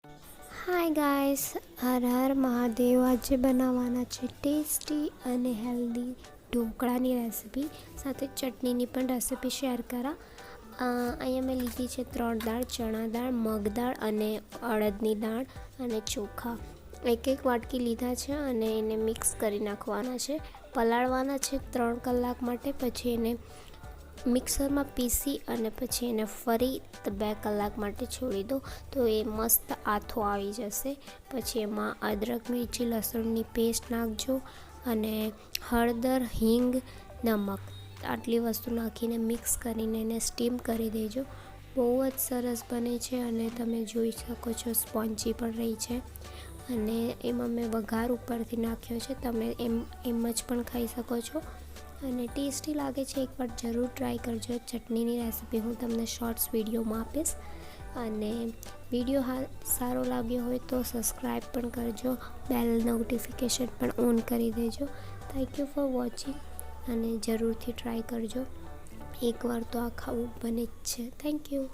Hi guys, Har Har Mahadev. આજે બનાવવાના છે ટેસ્ટી અને હેલ્ધી ઢોકળાની રેસિપી, સાથે ચટણીની પણ રેસિપી શેર કરા. અહીંયા મેં લીધી છે 3 દાળ: ચણા દાળ, મગ દાળ અને અડદની દાળ અને ચોખા. એક વાટકી લીધા છે અને એને મિક્સ કરી નાખવાના છે. પલાળવાના છે 3 કલાક માટે. પછી એને મિક્સરમાં પીસી અને પછી એને ફરી 2 કલાક માટે છોડી દો તો એ મસ્ત આથો આવી જશે. પછી એમાં અદરક, મિરચી, લસણની પેસ્ટ નાખજો અને હળદર, હિંગ, નમક આટલી વસ્તુ નાખીને મિક્સ કરીને એને સ્ટીમ કરી દેજો. બહુ જ સરસ બને છે અને તમે જોઈ શકો છો સ્પોન્જી પણ રહી છે. અને એમાં મેં વઘાર ઉપરથી નાખ્યો છે. તમે એમ જ પણ ખાઈ શકો છો અને ટેસ્ટી લાગે છે. એકવાર જરૂર ટ્રાય કરજો. ચટણીની રેસિપી હું તમને શોર્ટ્સ વિડીયોમાં આપીશ. અને વિડીયો સારો લાગ્યો હોય તો સબસ્ક્રાઈબ પણ કરજો, બેલ નોટિફિકેશન પણ ઓન કરી દેજો. થેન્ક યુ ફોર વોચિંગ અને જરૂરથી ટ્રાય કરજો. એકવાર તો આ ખાવું બને જ છે. Thank you.